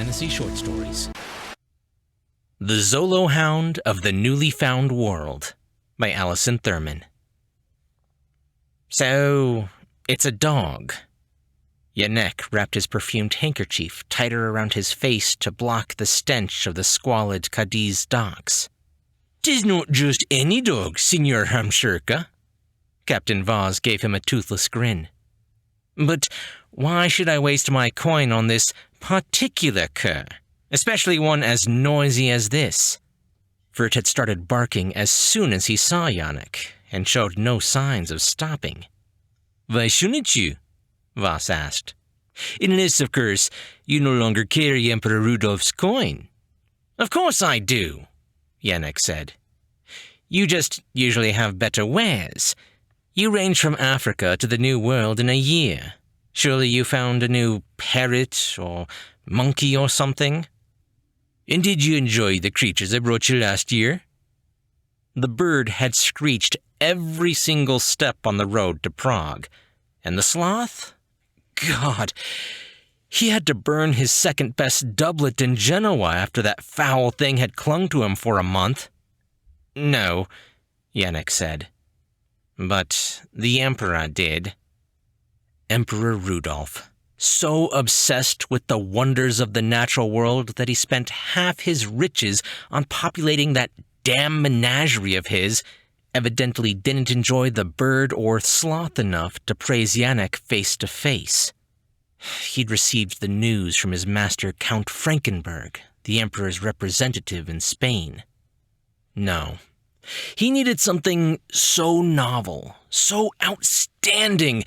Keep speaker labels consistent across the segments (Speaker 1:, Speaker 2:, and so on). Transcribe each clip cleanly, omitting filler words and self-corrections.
Speaker 1: fantasy short stories. The Zolo Hound of the Newly Found World by Allison Thurman. So, it's a dog. Yannick wrapped his perfumed handkerchief tighter around his face to block the stench of the squalid Cadiz docks. "'Tis not just any dog, Signor Hamshirka." Captain Vaz gave him a toothless grin. "But why should I waste my coin on this particular cur, especially one as noisy as this?" For it had started barking as soon as he saw Yannick, and showed no signs of stopping. "Why shouldn't you?" Voss asked. "Unless, of course, you no longer carry Emperor Rudolph's coin." "Of course I do," Yannick said. "You just usually have better wares. You range from Africa to the New World in a year. Surely you found a new parrot or monkey or something? And did you enjoy the creatures I brought you last year?" The bird had screeched every single step on the road to Prague. And the sloth? God, he had to burn his second-best doublet in Genoa after that foul thing had clung to him for a month. "No," Yannick said. "But the Emperor did." Emperor Rudolph, so obsessed with the wonders of the natural world that he spent half his riches on populating that damn menagerie of his, evidently didn't enjoy the bird or sloth enough to praise Yannick face to face. He'd received the news from his master Count Frankenberg, the Emperor's representative in Spain. No. He needed something so novel, so outstanding,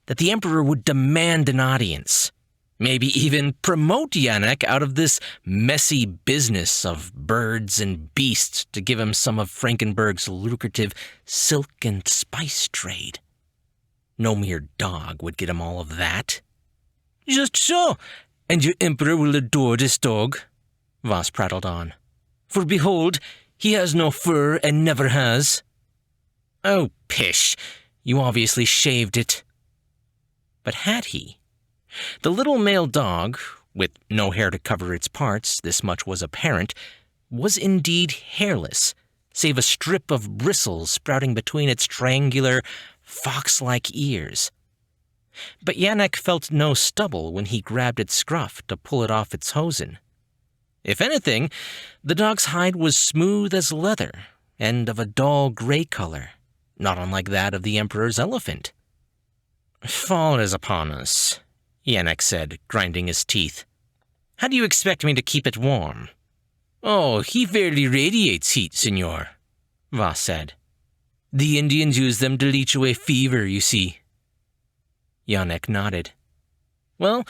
Speaker 1: that the Emperor would demand an audience. Maybe even promote Yannick out of this messy business of birds and beasts to give him some of Frankenberg's lucrative silk and spice trade. No mere dog would get him all of that. "Just so, and your Emperor will adore this dog," Voss prattled on. "For behold, he has no fur and never has." "Oh, pish, you obviously shaved it." But had he? The little male dog, with no hair to cover its parts, this much was apparent, was indeed hairless, save a strip of bristles sprouting between its triangular, fox-like ears. But Yannick felt no stubble when he grabbed its scruff to pull it off its hosen. If anything, the dog's hide was smooth as leather, and of a dull gray color, not unlike that of the Emperor's elephant. "Fall is upon us," Yannick said, grinding his teeth. "How do you expect me to keep it warm?" "Oh, he fairly radiates heat, senor," Voss said. "The Indians use them to leech away fever, you see." Yannick nodded. Well,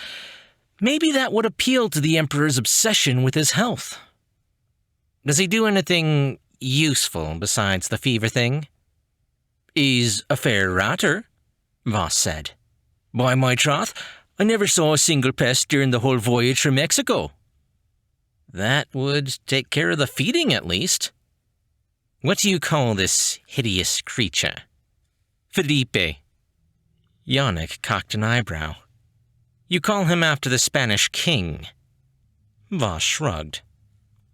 Speaker 1: maybe that would appeal to the Emperor's obsession with his health. "Does he do anything useful besides the fever thing?" "He's a fair ratter," Voss said. "By my troth, I never saw a single pest during the whole voyage from Mexico." "That would take care of the feeding, at least. What do you call this hideous creature?" "Felipe." Yannick cocked an eyebrow. "You call him after the Spanish king." Voss shrugged.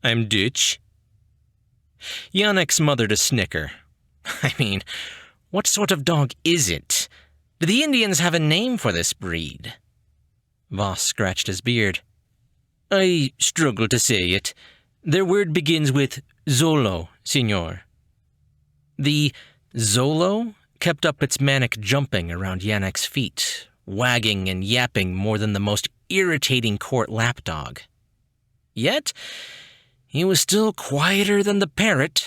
Speaker 1: "I'm Dutch." Yannick smothered a snicker. I mean, what sort of dog is it? Do the Indians have a name for this breed? Voss scratched his beard. "I struggle to say it. Their word begins with Zolo, signor." The Zolo kept up its manic jumping around Yannick's feet, wagging and yapping more than the most irritating court lapdog. Yet, he was still quieter than the parrot.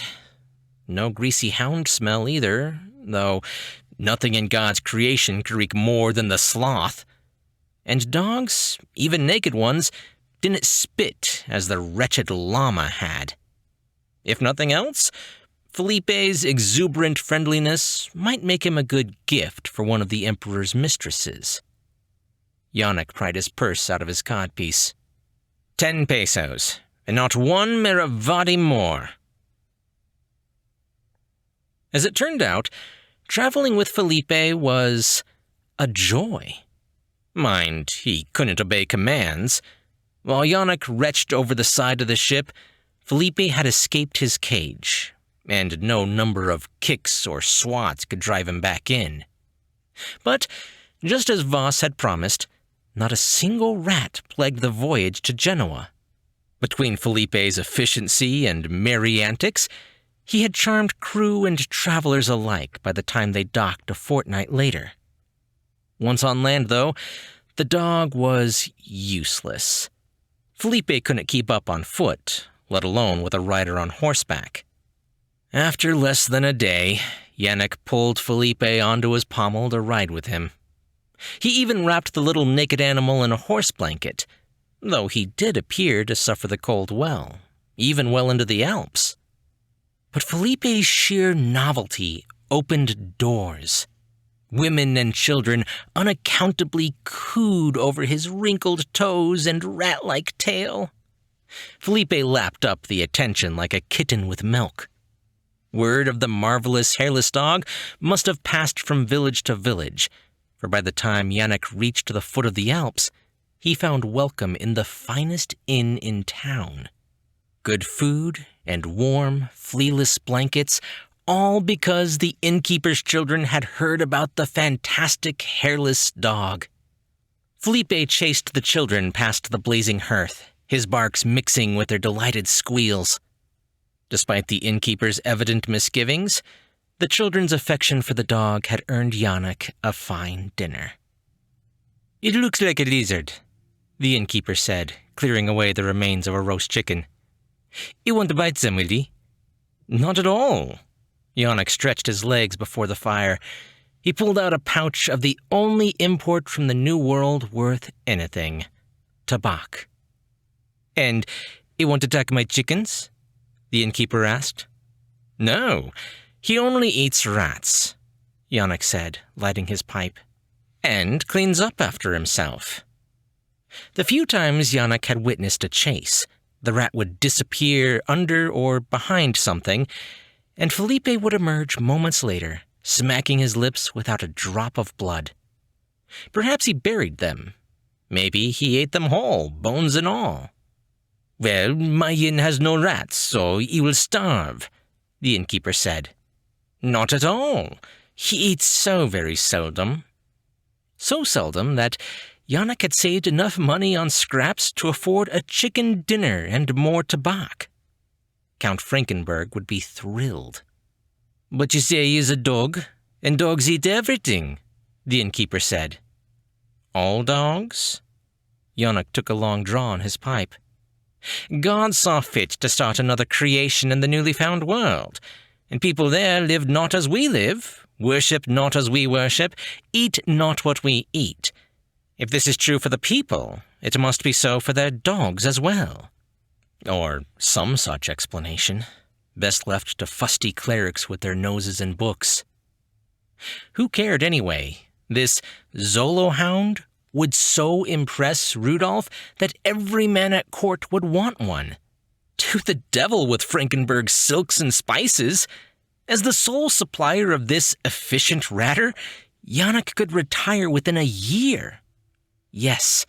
Speaker 1: No greasy hound smell either, though nothing in God's creation could reek more than the sloth. And dogs, even naked ones, didn't spit as the wretched llama had. If nothing else, Felipe's exuberant friendliness might make him a good gift for one of the Emperor's mistresses. Yannick pried his purse out of his codpiece. 10 pesos, and not one meravati more. As it turned out, traveling with Felipe was a joy. Mind, he couldn't obey commands. While Yannick retched over the side of the ship, Felipe had escaped his cage, and no number of kicks or swats could drive him back in. But, just as Voss had promised, not a single rat plagued the voyage to Genoa. Between Felipe's efficiency and merry antics, he had charmed crew and travelers alike by the time they docked a fortnight later. Once on land, though, the dog was useless. Felipe couldn't keep up on foot, let alone with a rider on horseback. After less than a day, Yannick pulled Felipe onto his pommel to ride with him. He even wrapped the little naked animal in a horse blanket, though he did appear to suffer the cold well, even well into the Alps. But Felipe's sheer novelty opened doors. Women and children unaccountably cooed over his wrinkled toes and rat-like tail. Felipe lapped up the attention like a kitten with milk. Word of the marvelous hairless dog must have passed from village to village, for by the time Yannick reached the foot of the Alps, he found welcome in the finest inn in town. Good food and warm, flealess blankets, all because the innkeeper's children had heard about the fantastic hairless dog. Felipe chased the children past the blazing hearth, his barks mixing with their delighted squeals. Despite the innkeeper's evident misgivings, the children's affection for the dog had earned Yannick a fine dinner. "It looks like a lizard," the innkeeper said, clearing away the remains of a roast chicken. "You want to bite some, will you?" "Not at all." Yannick stretched his legs before the fire. He pulled out a pouch of the only import from the New World worth anything: tobacco. "And you want to take my chickens?" the innkeeper asked. "No, he only eats rats," Yannick said, lighting his pipe, "and cleans up after himself." The few times Yannick had witnessed a chase, the rat would disappear under or behind something, and Felipe would emerge moments later, smacking his lips without a drop of blood. Perhaps he buried them. Maybe he ate them whole, bones and all. "Well, my inn has no rats, so he will starve," the innkeeper said. "Not at all. He eats so very seldom." So seldom that Yannick had saved enough money on scraps to afford a chicken dinner and more tobacco. Count Frankenberg would be thrilled. "But you say he is a dog, and dogs eat everything," the innkeeper said. "All dogs?" Yannick took a long draw on his pipe. "God saw fit to start another creation in the newly found world, and people there live not as we live, worship not as we worship, eat not what we eat. If this is true for the people, it must be so for their dogs as well." Or some such explanation, best left to fusty clerics with their noses in books. Who cared anyway? This Zolo Hound would so impress Rudolph that every man at court would want one. To the devil with Frankenberg's silks and spices! As the sole supplier of this efficient ratter, Yannick could retire within a year. Yes,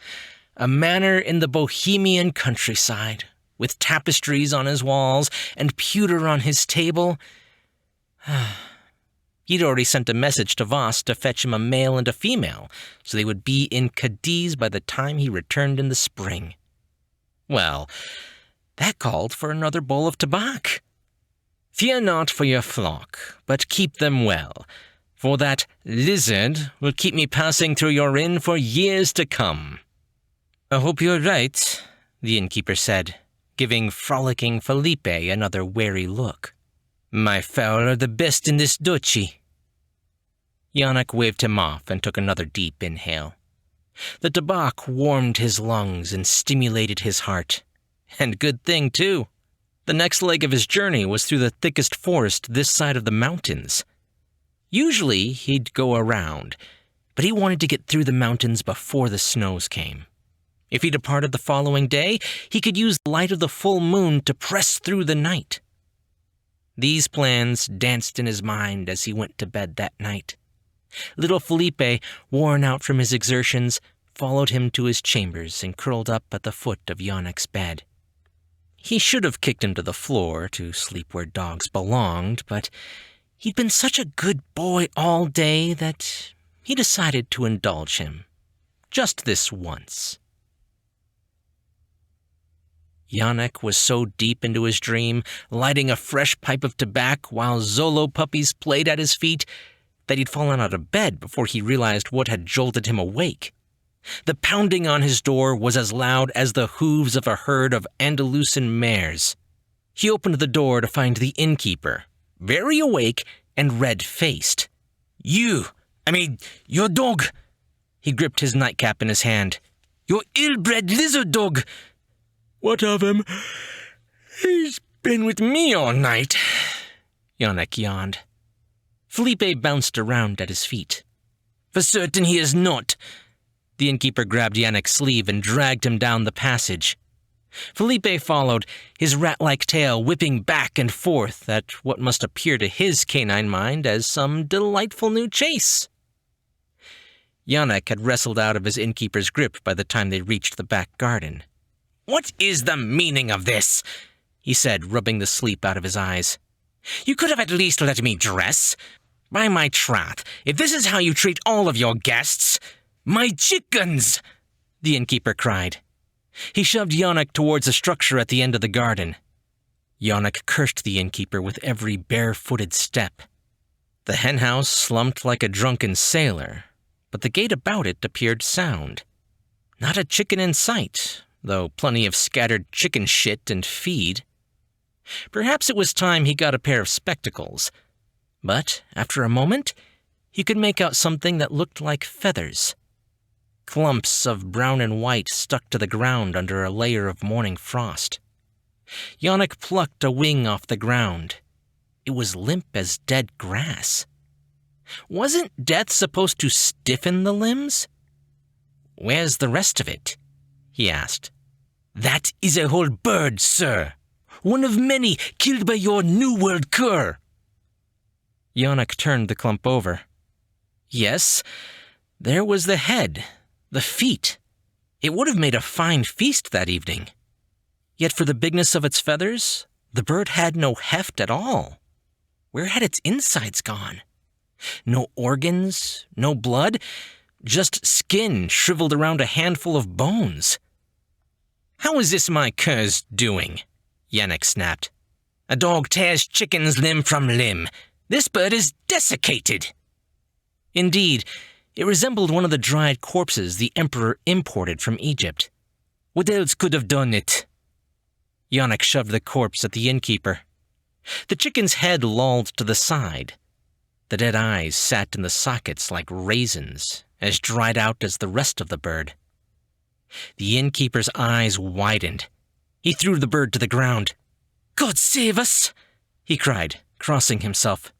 Speaker 1: a manor in the Bohemian countryside, with tapestries on his walls and pewter on his table. He'd already sent a message to Voss to fetch him a male and a female, so they would be in Cadiz by the time he returned in the spring. Well, that called for another bowl of tobacco. "Fear not for your flock, but keep them well, for that lizard will keep me passing through your inn for years to come." "I hope you're right," the innkeeper said, giving frolicking Felipe another wary look. "My fowl are the best in this duchy." Yannick waved him off and took another deep inhale. The tobacco warmed his lungs and stimulated his heart. And good thing, too. The next leg of his journey was through the thickest forest this side of the mountains. Usually he'd go around, but he wanted to get through the mountains before the snows came. If he departed the following day, he could use the light of the full moon to press through the night. These plans danced in his mind as he went to bed that night. Little Felipe, worn out from his exertions, followed him to his chambers and curled up at the foot of Yannick's bed. He should have kicked him to the floor to sleep where dogs belonged, but he'd been such a good boy all day that he decided to indulge him, just this once. Yannick was so deep into his dream, lighting a fresh pipe of tobacco while Zolo puppies played at his feet, that he'd fallen out of bed before he realized what had jolted him awake. The pounding on his door was as loud as the hooves of a herd of Andalusian mares. He opened the door to find the innkeeper, very awake and red-faced. Your dog! He gripped his nightcap in his hand. Your ill-bred lizard dog! What of him? He's been with me all night, Yannick yawned. Felipe bounced around at his feet. For certain he is not. The innkeeper grabbed Yannick's sleeve and dragged him down the passage. Felipe followed, his rat-like tail whipping back and forth at what must appear to his canine mind as some delightful new chase. Yannick had wrestled out of his innkeeper's grip by the time they reached the back garden. What is the meaning of this? He said, rubbing the sleep out of his eyes. You could have at least let me dress. By my troth, if this is how you treat all of your guests... My chickens! The innkeeper cried. He shoved Yannick towards a structure at the end of the garden. Yannick cursed the innkeeper with every bare-footed step. The henhouse slumped like a drunken sailor, but the gate about it appeared sound. Not a chicken in sight, though plenty of scattered chicken shit and feed. Perhaps it was time he got a pair of spectacles, but after a moment, he could make out something that looked like feathers. Clumps of brown and white stuck to the ground under a layer of morning frost. Yannick plucked a wing off the ground. It was limp as dead grass. Wasn't death supposed to stiffen the limbs? Where's the rest of it? He asked. That is a whole bird, sir. One of many killed by your New World cur. Yannick turned the clump over. Yes, there was the head, the feet. It would have made a fine feast that evening. Yet for the bigness of its feathers, the bird had no heft at all. Where had its insides gone? No organs, no blood, just skin shriveled around a handful of bones. How is this my cur's doing? Yannick snapped. A dog tears chicken's limb from limb. This bird is desiccated. Indeed, it resembled one of the dried corpses the Emperor imported from Egypt. What else could have done it? Yannick shoved the corpse at the innkeeper. The chicken's head lolled to the side. The dead eyes sat in the sockets like raisins, as dried out as the rest of the bird. The innkeeper's eyes widened. He threw the bird to the ground. God save us! He cried, crossing himself.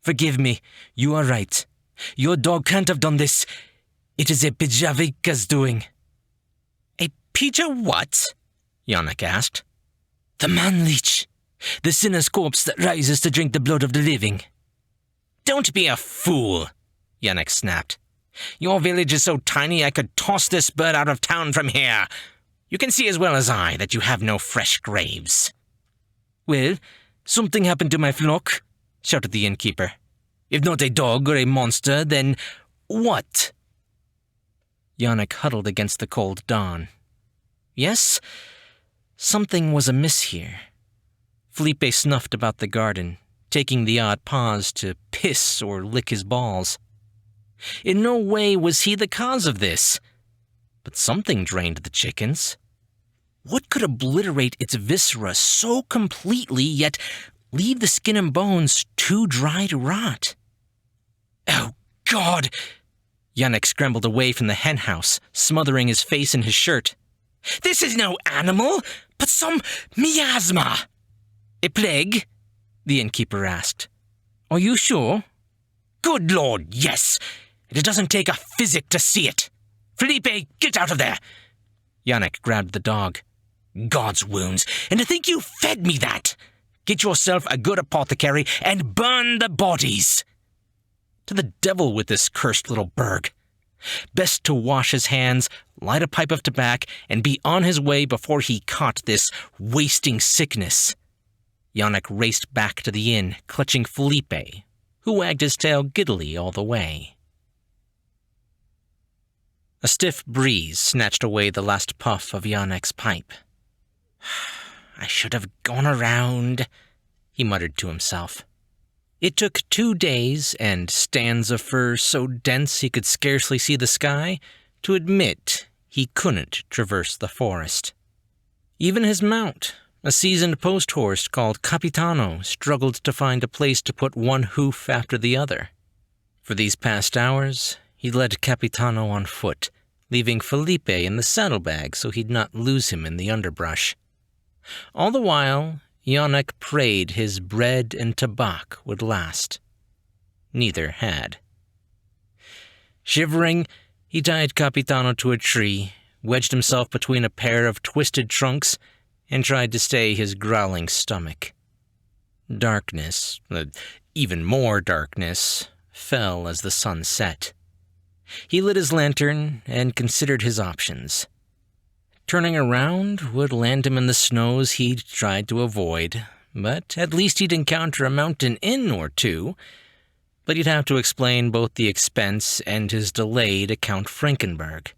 Speaker 1: Forgive me, you are right. Your dog can't have done this. It is a Pijavika's doing. A Pija what? Yannick asked. The man-leech. The sinner's corpse that rises to drink the blood of the living. Don't be a fool, Yannick snapped. Your village is so tiny I could toss this bird out of town from here. You can see as well as I that you have no fresh graves. Well, something happened to my flock, shouted the innkeeper. If not a dog or a monster, then what? Yannick huddled against the cold dawn. Yes, something was amiss here. Felipe snuffed about the garden, taking the odd pause to piss or lick his balls. In no way was he the cause of this, but something drained the chickens. What could obliterate its viscera so completely, yet leave the skin and bones too dry to rot? Oh, God! Yannick scrambled away from the henhouse, smothering his face in his shirt. This is no animal, but some miasma. A plague? The innkeeper asked. Are you sure? Good Lord, yes. It doesn't take a physic to see it. Felipe, get out of there. Yannick grabbed the dog. God's wounds, and to think you fed me that. Get yourself a good apothecary and burn the bodies. To the devil with this cursed little burg. Best to wash his hands, light a pipe of tobacco, and be on his way before he caught this wasting sickness. Yannick raced back to the inn, clutching Felipe, who wagged his tail giddily all the way. A stiff breeze snatched away the last puff of Yannick's pipe. "I should have gone around," he muttered to himself. It took 2 days and stands of fur so dense he could scarcely see the sky to admit he couldn't traverse the forest. Even his mount, a seasoned post horse called Capitano, struggled to find a place to put one hoof after the other. For these past hours, he led Capitano on foot, leaving Felipe in the saddlebag so he'd not lose him in the underbrush. All the while, Yannick prayed his bread and tobacco would last. Neither had. Shivering, he tied Capitano to a tree, wedged himself between a pair of twisted trunks, and tried to stay his growling stomach. Darkness, even more darkness, fell as the sun set. He lit his lantern and considered his options. Turning around would land him in the snows he'd tried to avoid, but at least he'd encounter a mountain inn or two. But he'd have to explain both the expense and his delay to Count Frankenberg.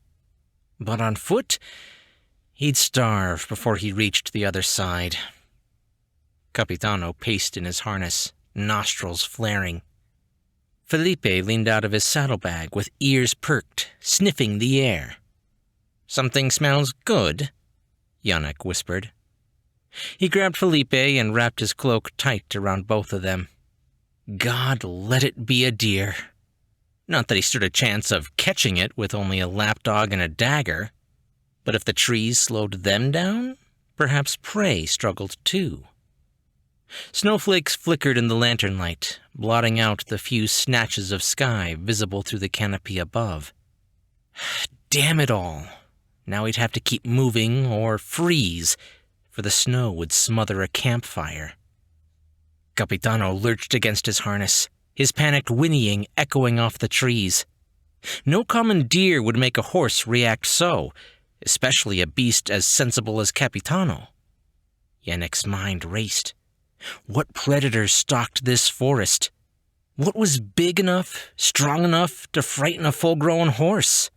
Speaker 1: But on foot, he'd starve before he reached the other side. Capitano paced in his harness, nostrils flaring. Felipe leaned out of his saddlebag with ears perked, sniffing the air. "Something smells good," Yannick whispered. He grabbed Felipe and wrapped his cloak tight around both of them. God, let it be a deer. Not that he stood a chance of catching it with only a lapdog and a dagger, but if the trees slowed them down, perhaps prey struggled too. Snowflakes flickered in the lantern light, blotting out the few snatches of sky visible through the canopy above. Damn it all. Now he'd have to keep moving or freeze, for the snow would smother a campfire. Capitano lurched against his harness, his panicked whinnying echoing off the trees. No common deer would make a horse react so, especially a beast as sensible as Capitano. Yannick's mind raced. What predators stalked this forest? What was big enough, strong enough to frighten a full-grown horse?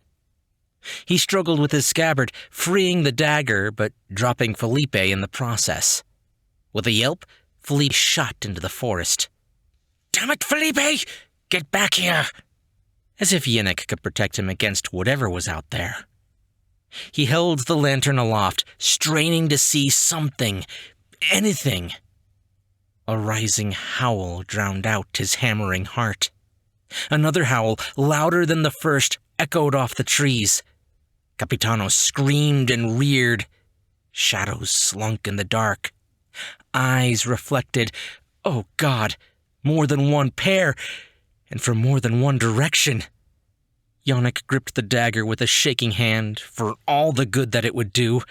Speaker 1: He struggled with his scabbard, freeing the dagger, but dropping Felipe in the process. With a yelp, Felipe shot into the forest. "Damn it, Felipe! Get back here!" As if Yannick could protect him against whatever was out there. He held the lantern aloft, straining to see something, anything. A rising howl drowned out his hammering heart. Another howl, louder than the first, echoed off the trees. Capitano screamed and reared. Shadows slunk in the dark. Eyes reflected, oh God, more than one pair, and from more than one direction. Yannick gripped the dagger with a shaking hand for all the good that it would do.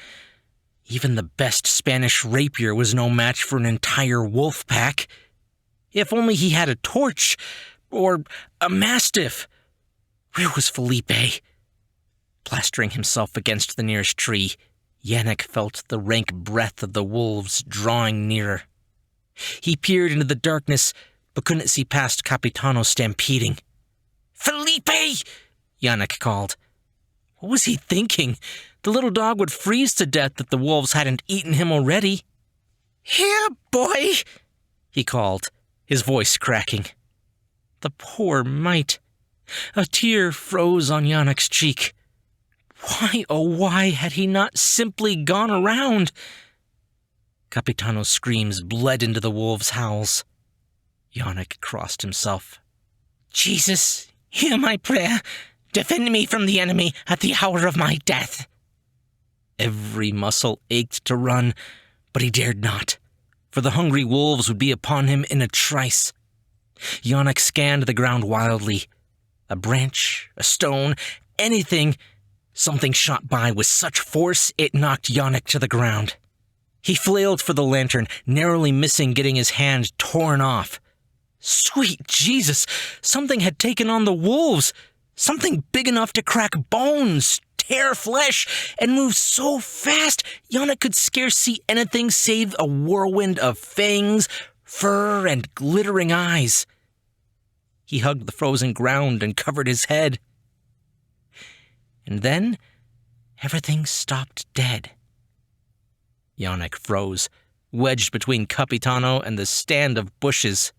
Speaker 1: Even the best Spanish rapier was no match for an entire wolf pack. If only he had a torch, or a mastiff. Where was Felipe? Plastering himself against the nearest tree, Yannick felt the rank breath of the wolves drawing nearer. He peered into the darkness, but couldn't see past Capitano stampeding. "Felipe!" Yannick called. What was he thinking? The little dog would freeze to death if the wolves hadn't eaten him already. "Here, boy!" he called, his voice cracking. The poor mite. A tear froze on Yannick's cheek. Why, oh why, had he not simply gone around? Capitano's screams bled into the wolves' howls. Yannick crossed himself. "Jesus, hear my prayer. Defend me from the enemy at the hour of my death." Every muscle ached to run, but he dared not, for the hungry wolves would be upon him in a trice. Yannick scanned the ground wildly. A branch, a stone, anything. Something shot by with such force it knocked Yannick to the ground. He flailed for the lantern, narrowly missing getting his hand torn off. Sweet Jesus! Something had taken on the wolves! Something big enough to crack bones, tear flesh, and move so fast Yannick could scarce see anything save a whirlwind of fangs, fur, and glittering eyes. He hugged the frozen ground and covered his head. And then everything stopped dead. Yannick froze, wedged between Capitano and the stand of bushes.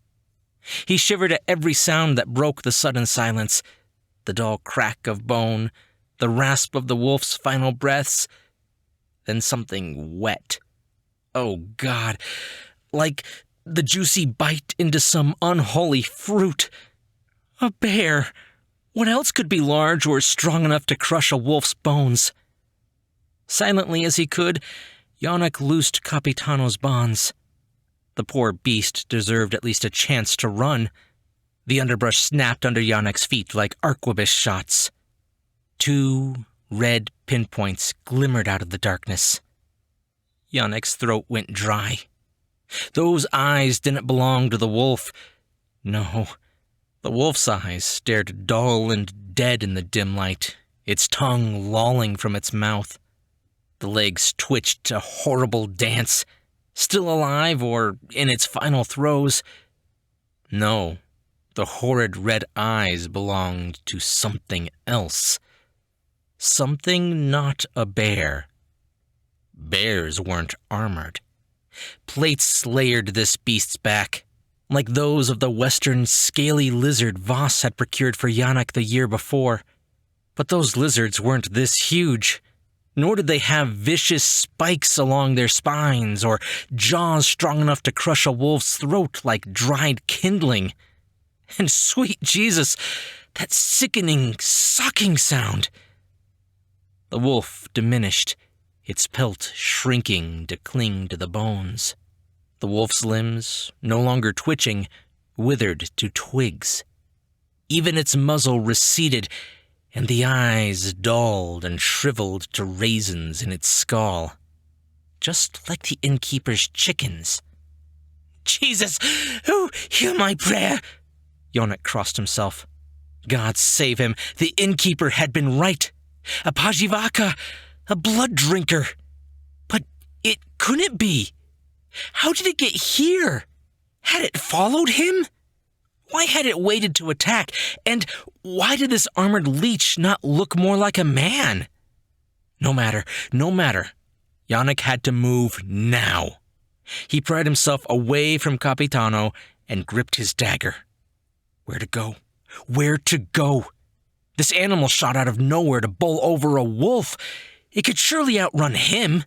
Speaker 1: He shivered at every sound that broke the sudden silence. The dull crack of bone, the rasp of the wolf's final breaths, then something wet. Oh, God, like the juicy bite into some unholy fruit. A bear! What else could be large or strong enough to crush a wolf's bones? Silently as he could, Yannick loosed Capitano's bonds. The poor beast deserved at least a chance to run. The underbrush snapped under Yannick's feet like arquebus shots. 2 red pinpoints glimmered out of the darkness. Yannick's throat went dry. Those eyes didn't belong to the wolf. No, the wolf's eyes stared dull and dead in the dim light, its tongue lolling from its mouth. The legs twitched a horrible dance, still alive or in its final throes. No, the horrid red eyes belonged to something else. Something not a bear. Bears weren't armored. Plates layered this beast's back, like those of the western scaly lizard Voss had procured for Yannick the year before. But those lizards weren't this huge, nor did they have vicious spikes along their spines or jaws strong enough to crush a wolf's throat like dried kindling. And sweet Jesus, that sickening, sucking sound. The wolf diminished, its pelt shrinking to cling to the bones. The wolf's limbs, no longer twitching, withered to twigs. Even its muzzle receded, and the eyes dulled and shriveled to raisins in its skull, just like the innkeeper's chickens. Jesus, oh, hear my prayer! Yannick crossed himself. God save him, the innkeeper had been right. A pajivaka, a blood drinker. But it couldn't be. How did it get here? Had it followed him? Why had it waited to attack? And why did this armored leech not look more like a man? No matter. Yannick had to move now. He pried himself away from Capitano and gripped his dagger. Where to go? Where to go? This animal shot out of nowhere to bowl over a wolf. It could surely outrun him.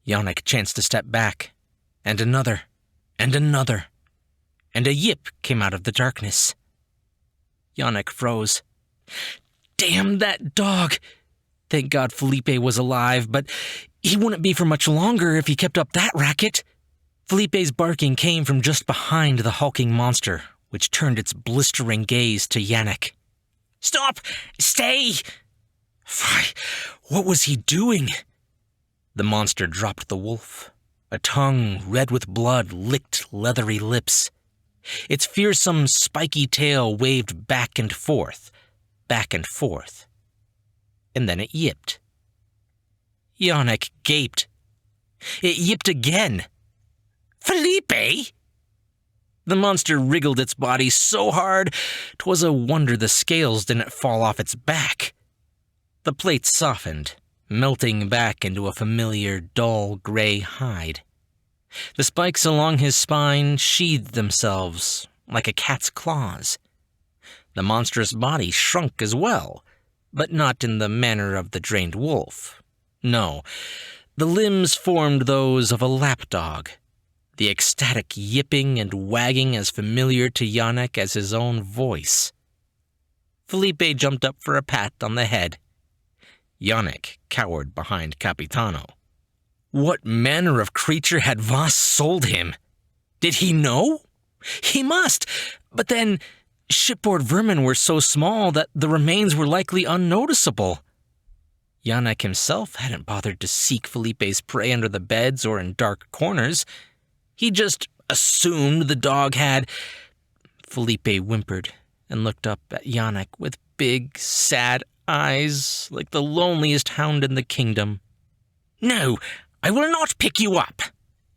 Speaker 1: Yannick chanced to step back, and another, and another, and a yip came out of the darkness. Yannick froze. Damn that dog! Thank God Felipe was alive, but he wouldn't be for much longer if he kept up that racket. Felipe's barking came from just behind the hulking monster, which turned its blistering gaze to Yannick. Stop! Stay! Why, what was he doing? The monster dropped the wolf. A tongue red with blood licked leathery lips. Its fearsome, spiky tail waved back and forth, and then it yipped. Yannick gaped. It yipped again. Felipe! The monster wriggled its body so hard, 'twas a wonder the scales didn't fall off its back. The plate softened, melting back into a familiar, dull gray hide. The spikes along his spine sheathed themselves like a cat's claws. The monstrous body shrunk as well, but not in the manner of the drained wolf. No, the limbs formed those of a lapdog, the ecstatic yipping and wagging as familiar to Yannick as his own voice. Felipe jumped up for a pat on the head. Yannick cowered behind Capitano. What manner of creature had Voss sold him? Did he know? He must, but then shipboard vermin were so small that the remains were likely unnoticeable. Yannick himself hadn't bothered to seek Felipe's prey under the beds or in dark corners. He just assumed the dog had... Felipe whimpered and looked up at Yannick with big, sad eyes like the loneliest hound in the kingdom. "No, I will not pick you up,"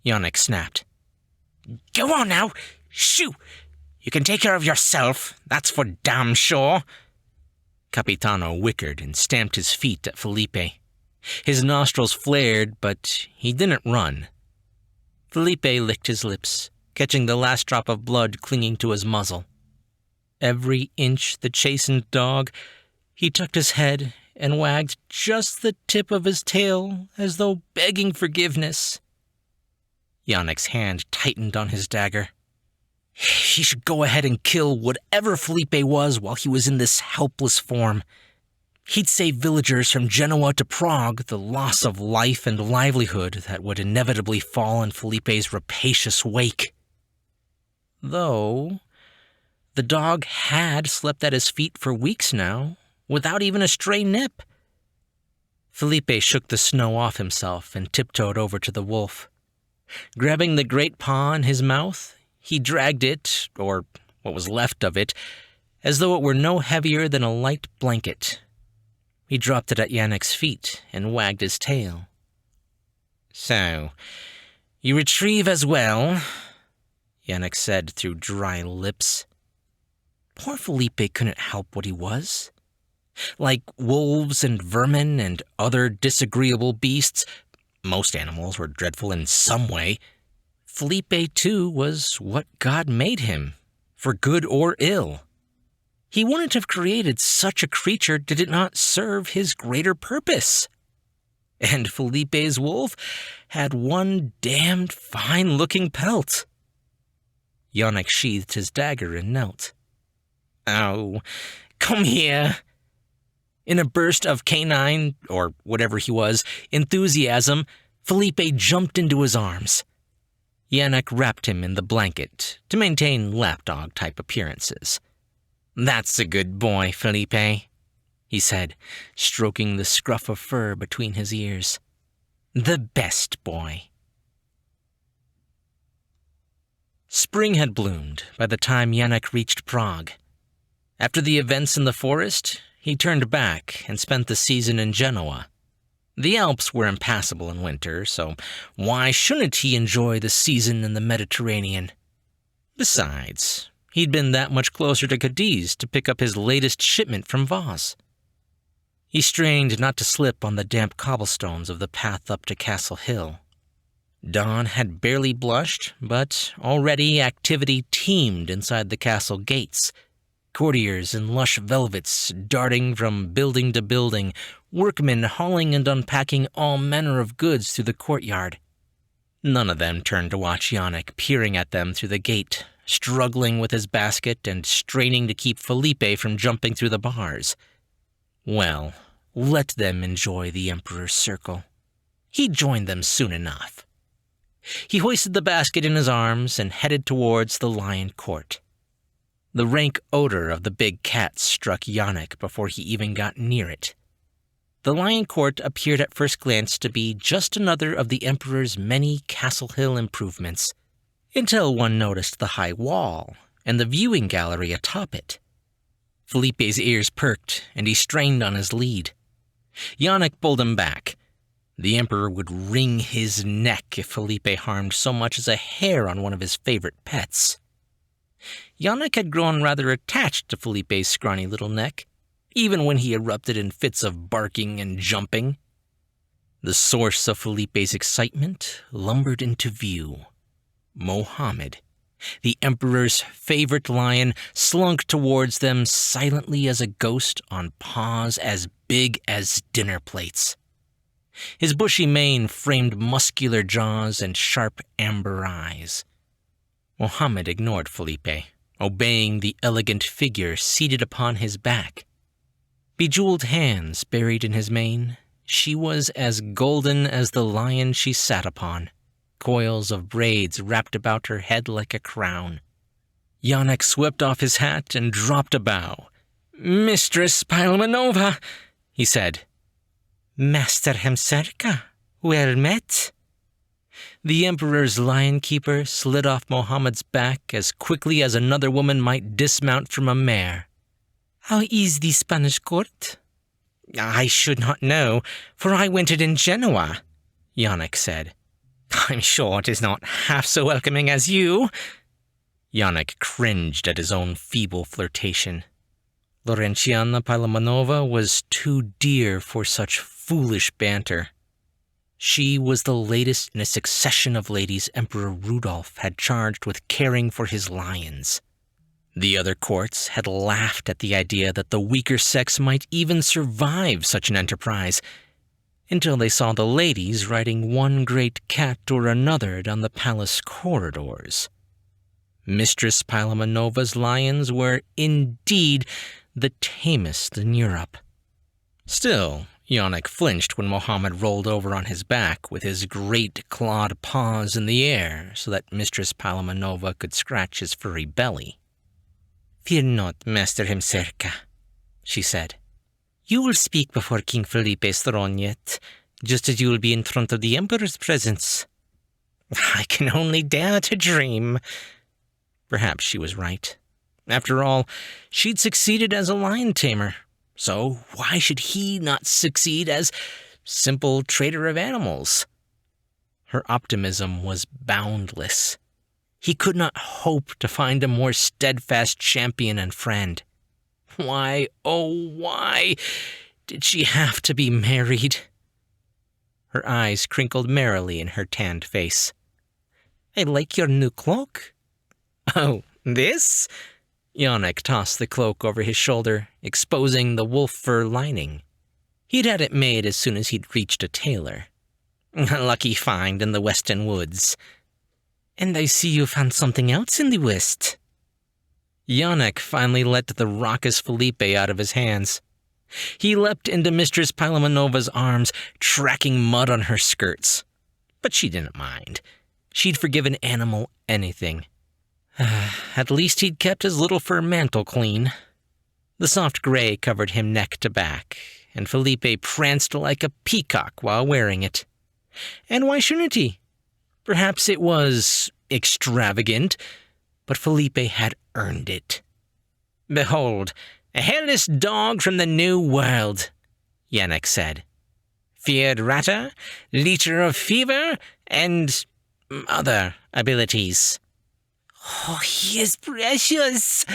Speaker 1: Yannick snapped. "Go on now, shoo! You can take care of yourself, that's for damn sure." Capitano whickered and stamped his feet at Felipe. His nostrils flared, but he didn't run. Felipe licked his lips, catching the last drop of blood clinging to his muzzle. Every inch the chastened dog, he tucked his head and wagged just the tip of his tail as though begging forgiveness. Yannick's hand tightened on his dagger. He should go ahead and kill whatever Felipe was while he was in this helpless form. He'd save villagers from Genoa to Prague the loss of life and livelihood that would inevitably fall in Felipe's rapacious wake. Though, the dog had slept at his feet for weeks now, without even a stray nip. Felipe shook the snow off himself and tiptoed over to the wolf. Grabbing the great paw in his mouth, he dragged it, or what was left of it, as though it were no heavier than a light blanket. He dropped it at Yannick's feet and wagged his tail. "So, you retrieve as well," Yannick said through dry lips. Poor Felipe couldn't help what he was. Like wolves and vermin and other disagreeable beasts, most animals were dreadful in some way. Felipe, too, was what God made him, for good or ill. He wouldn't have created such a creature did it not serve his greater purpose. And Felipe's wolf had one damned fine-looking pelt. Yannick sheathed his dagger and knelt. "Oh, come here." In a burst of canine, or whatever he was, enthusiasm, Felipe jumped into his arms. Yannick wrapped him in the blanket to maintain lapdog-type appearances. "That's a good boy, Felipe," he said, stroking the scruff of fur between his ears. "The best boy." Spring had bloomed by the time Yannick reached Prague. After the events in the forest, he turned back and spent the season in Genoa. The Alps were impassable in winter, so why shouldn't he enjoy the season in the Mediterranean? Besides, he'd been that much closer to Cadiz to pick up his latest shipment from Vaz. He strained not to slip on the damp cobblestones of the path up to Castle Hill. Dawn had barely blushed, but already activity teemed inside the castle gates. Courtiers in lush velvets darting from building to building, workmen hauling and unpacking all manner of goods through the courtyard. None of them turned to watch Yannick peering at them through the gate, struggling with his basket and straining to keep Felipe from jumping through the bars. Well, let them enjoy the Emperor's circle. He'd join them soon enough. He hoisted the basket in his arms and headed towards the Lion Court. The rank odor of the big cat struck Yannick before he even got near it. The Lion Court appeared at first glance to be just another of the Emperor's many Castle Hill improvements, until one noticed the high wall and the viewing gallery atop it. Felipe's ears perked, and he strained on his lead. Yannick pulled him back. The Emperor would wring his neck if Felipe harmed so much as a hair on one of his favorite pets. Yannick had grown rather attached to Felipe's scrawny little neck, even when he erupted in fits of barking and jumping. The source of Felipe's excitement lumbered into view. Mohammed, the Emperor's favorite lion, slunk towards them silently as a ghost on paws as big as dinner plates. His bushy mane framed muscular jaws and sharp amber eyes. Mohammed ignored Felipe, obeying the elegant figure seated upon his back. Bejeweled hands buried in his mane, she was as golden as the lion she sat upon, coils of braids wrapped about her head like a crown. Yannick swept off his hat and dropped a bow. "Mistress Palmanova," he said. "Master Hemserka, well met." The Emperor's lion keeper slid off Mohammed's back as quickly as another woman might dismount from a mare. How is the Spanish court? I should not know, for I went it in Genoa, Yannick said. I'm sure it is not half so welcoming as you. Yannick cringed at his own feeble flirtation. Laurentiana Palamanova was too dear for such foolish banter. She was the latest in a succession of ladies Emperor Rudolph had charged with caring for his lions. The other courts had laughed at the idea that the weaker sex might even survive such an enterprise, until they saw the ladies riding one great cat or another down the palace corridors. Mistress Palamanova's lions were indeed the tamest in Europe. Still, Yannick flinched when Mohammed rolled over on his back with his great clawed paws in the air so that Mistress Palamanova could scratch his furry belly. "Fear not, Master Himserka," she said. "You will speak before King Felipe's throne yet, just as you will be in front of the Emperor's presence." I can only dare to dream. Perhaps she was right. After all, she'd succeeded as a lion tamer, so why should he not succeed as simple trader of animals? Her optimism was boundless. He could not hope to find a more steadfast champion and friend. Why, oh why, did she have to be married? Her eyes crinkled merrily in her tanned face. "I like your new cloak." "Oh, this?" Yannick tossed the cloak over his shoulder, exposing the wolf fur lining. He'd had it made as soon as he'd reached a tailor. "A lucky find in the western woods." "And I see you found something else in the west." Yannick finally let the raucous Felipe out of his hands. He leapt into Mistress Palamanova's arms, tracking mud on her skirts. But she didn't mind. She'd forgive an animal anything. At least he'd kept his little fur mantle clean. The soft gray covered him neck to back, and Felipe pranced like a peacock while wearing it. And why shouldn't he? Perhaps it was extravagant, but Felipe had earned it. "Behold, a hairless dog from the New World," Yannick said. "Feared ratter, leecher of fever, and other abilities." "Oh, he is precious!"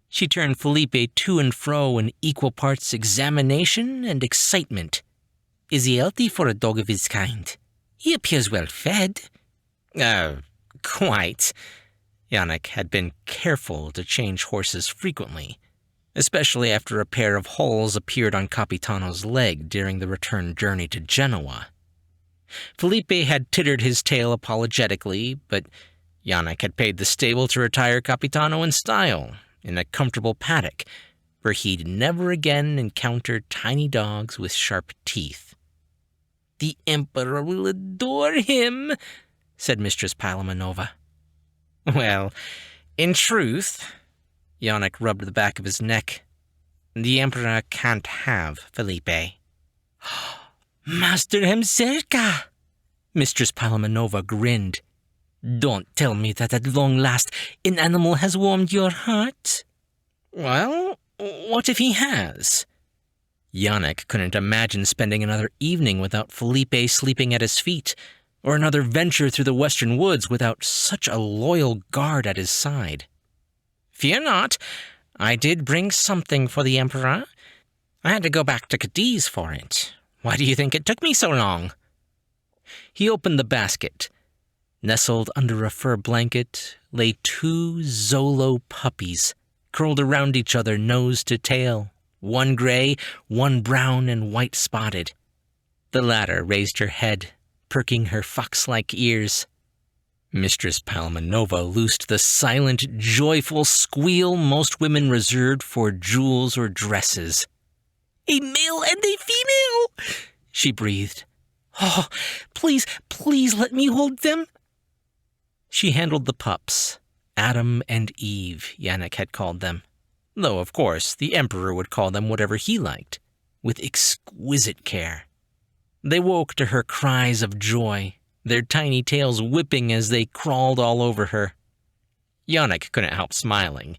Speaker 1: She turned Felipe to and fro in equal parts examination and excitement. "Is he healthy for a dog of his kind? He appears well fed." "Oh, quite." Yannick had been careful to change horses frequently, especially after a pair of holes appeared on Capitano's leg during the return journey to Genoa. Felipe had tittered his tail apologetically, but Yannick had paid the stable to retire Capitano in style, in a comfortable paddock, where he'd never again encounter tiny dogs with sharp teeth. "The Emperor will adore him," said Mistress Palamanova. "Well, in truth," Yannick rubbed the back of his neck, "the Emperor can't have Felipe." "Master Himserka!" Mistress Palamanova grinned. "Don't tell me that at long last an animal has warmed your heart." "Well, what if he has?" Yannick couldn't imagine spending another evening without Felipe sleeping at his feet, or another venture through the western woods without such a loyal guard at his side. "Fear not, I did bring something for the Emperor. I had to go back to Cadiz for it. Why do you think it took me so long?" He opened the basket. Nestled under a fur blanket lay 2 Zolo puppies, curled around each other nose to tail, one gray, one brown and white spotted. The latter raised her head, perking her fox-like ears. Mistress Palamanova loosed the silent, joyful squeal most women reserved for jewels or dresses. "A male and a female!" she breathed. "Oh, please, please let me hold them." She handled the pups. Adam and Eve, Yannick had called them, though, of course, the Emperor would call them whatever he liked, with exquisite care. They woke to her cries of joy, their tiny tails whipping as they crawled all over her. Yannick couldn't help smiling.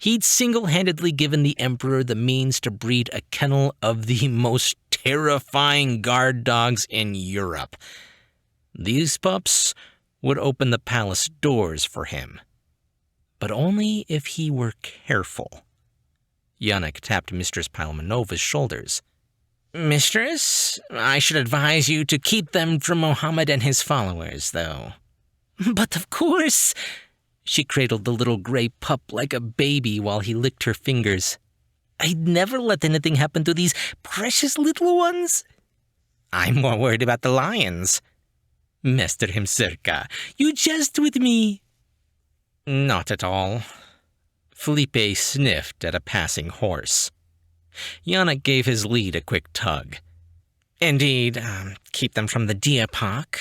Speaker 1: He'd single-handedly given the Emperor the means to breed a kennel of the most terrifying guard dogs in Europe. These pups would open the palace doors for him, but only if he were careful. Yannick tapped Mistress Palmanova's shoulders. "Mistress, I should advise you to keep them from Mohammed and his followers, though." "But of course!" She cradled the little gray pup like a baby while he licked her fingers. "I'd never let anything happen to these precious little ones." "I'm more worried about the lions." "Master Himserka, you jest with me." "Not at all." Felipe sniffed at a passing horse. Yannick gave his lead a quick tug. "Indeed, keep them from the Diepak,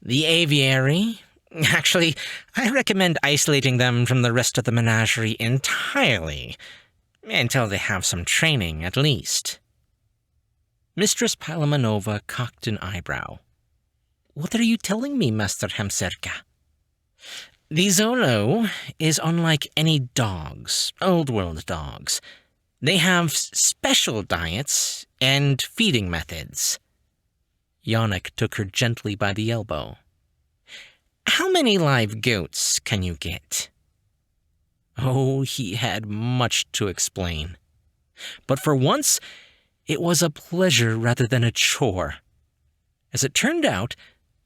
Speaker 1: the aviary. Actually, I recommend isolating them from the rest of the menagerie entirely, until they have some training at least." Mistress Palmanova cocked an eyebrow. "What are you telling me, Master Hemserka?" "The Zolo is unlike any dogs, old-world dogs. They have special diets and feeding methods." Yannick took her gently by the elbow. "How many live goats can you get?" Oh, he had much to explain. But for once, it was a pleasure rather than a chore. As it turned out,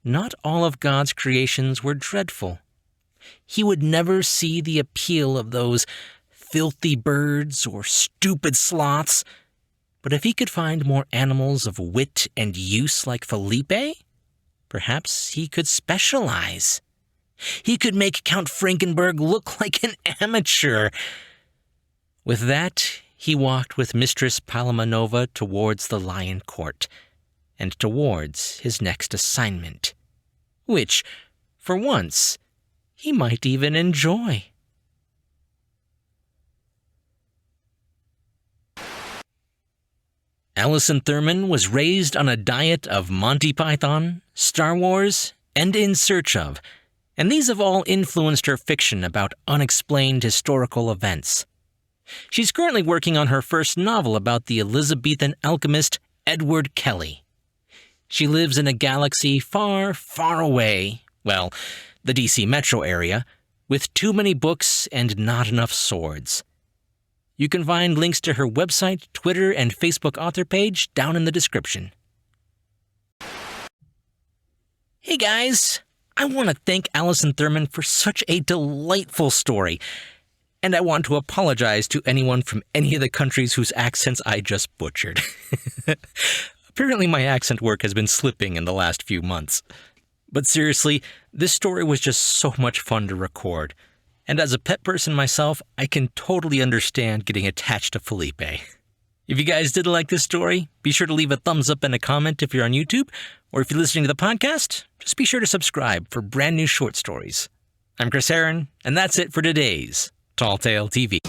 Speaker 1: not all of God's creations were dreadful. He would never see the appeal of those filthy birds or stupid sloths, but if he could find more animals of wit and use like Felipe, perhaps he could specialize. He could make Count Frankenberg look like an amateur. With that, he walked with Mistress Palmanova towards the Lion Court, and towards his next assignment, which, for once, he might even enjoy. Allison Thurman was raised on a diet of Monty Python, Star Wars, and In Search Of, and these have all influenced her fiction about unexplained historical events. She's currently working on her first novel about the Elizabethan alchemist Edward Kelley. She lives in a galaxy far, far away, well, the DC metro area, with too many books and not enough swords. You can find links to her website, Twitter, and Facebook author page down in the description. Hey guys, I want to thank Allison Thurman for such a delightful story, and I want to apologize to anyone from any of the countries whose accents I just butchered. Apparently my accent work has been slipping in the last few months. But seriously, this story was just so much fun to record. And as a pet person myself, I can totally understand getting attached to Felipe. If you guys did like this story, be sure to leave a thumbs up and a comment if you're on YouTube, or if you're listening to the podcast, just be sure to subscribe for brand new short stories. I'm Chris Herron, and that's it for today's Tall Tale TV.